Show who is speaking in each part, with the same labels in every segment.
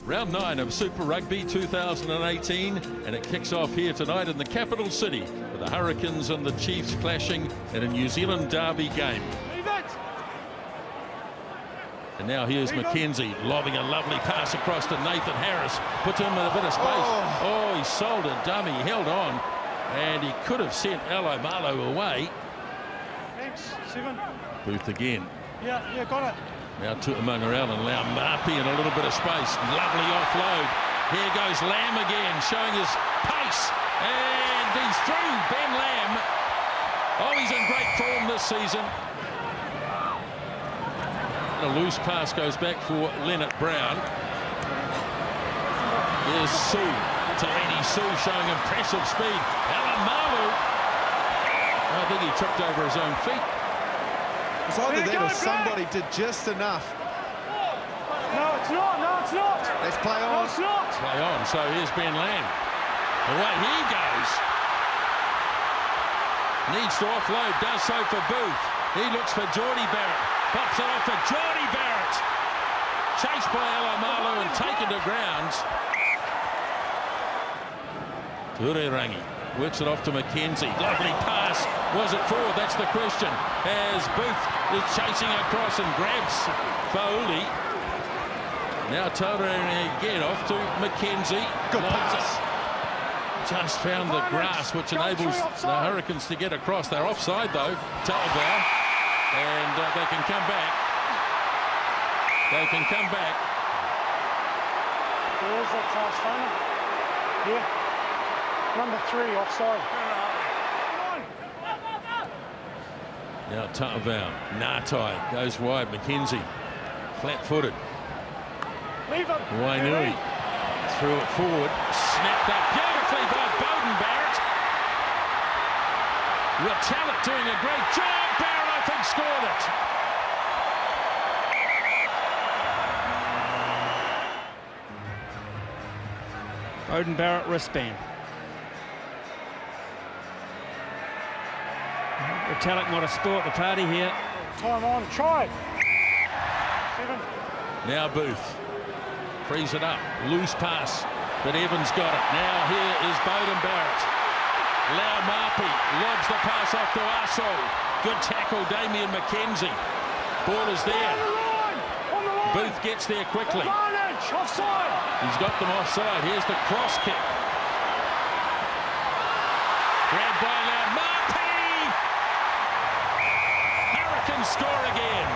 Speaker 1: Round 9 of Super Rugby 2018, and it kicks off here tonight in the capital city with the Hurricanes and the Chiefs clashing in a New Zealand derby game. And now here's McKenzie lobbing a lovely pass across to Nathan Harris, puts him in a bit of space. Oh, he sold a dummy, held on, and he could have sent Alomalo away.
Speaker 2: Thanks, 7.
Speaker 1: Booth again.
Speaker 2: Yeah, got it.
Speaker 1: Now Tu'umangarel and Laumapi in a little bit of space. Lovely offload. Here goes Lamb again, showing his pace. And he's through, Ben Lamb. Oh, he's in great form this season. A loose pass goes back for Leonard Brown. Here's Sue. Talini Sue showing impressive speed. Alomalo. I think he tripped over his own feet.
Speaker 3: It's either that or somebody did just enough.
Speaker 2: No, it's not. No, it's not.
Speaker 3: Let's play on.
Speaker 2: No, it's not.
Speaker 1: Play on. So here's Ben Lamb. Away he goes. Needs to offload. Does so for Booth. He looks for Geordie Barrett. Pops it off for Geordie Barrett. Chased by Alomalo and taken to ground. Turerangi works it off to McKenzie. Lovely pass. Was it forward? That's the question. As Booth is chasing across and grabs Fauli. Now Turerangi again off to McKenzie.
Speaker 3: Good pass.
Speaker 1: Just found the grass, which enables the Hurricanes to get across. They're offside though. Talbot. And they can come back. They can come back.
Speaker 2: There's that transfer. Yeah. Number 3 offside.
Speaker 1: Now Ta'avau. Ngatai goes wide. McKenzie flat-footed. Wainui threw it forward. Snapped up beautifully by Beauden Barrett. Retallick doing a great job. Barrett, I think, scored it.
Speaker 4: Beauden Barrett wristband. Retallick might have sport the party here.
Speaker 2: Time on. Try. 7.
Speaker 1: Now Booth frees it up. Loose pass, but Evans got it. Now here is Beauden Barrett. Laumapi lobs the pass off to Aso. Good tackle, Damien McKenzie. Ball is there.
Speaker 2: On the line.
Speaker 1: Booth gets there quickly.
Speaker 2: Advantage. Offside.
Speaker 1: He's got them offside. Here's the cross kick. Grabbed by Laumapi. Hurricanes score again.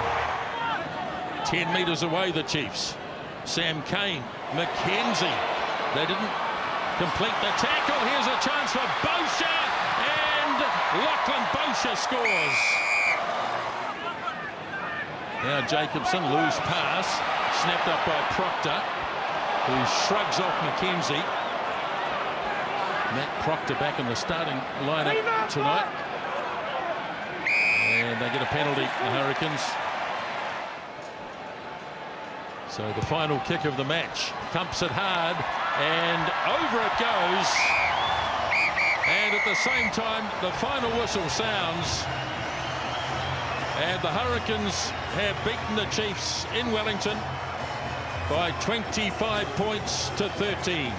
Speaker 1: 10 metres away, the Chiefs. Sam Cane, McKenzie. They didn't complete the tackle. Here's a chance for Bosha, and Lachlan Bosha scores. Now Jacobson, loose pass, snapped up by Proctor, who shrugs off McKenzie. Matt Proctor back in the starting lineup tonight. And they get a penalty, the Hurricanes. So the final kick of the match, thumps it hard, and over it goes. And at the same time, the final whistle sounds. And the Hurricanes have beaten the Chiefs in Wellington by 25 points to 13.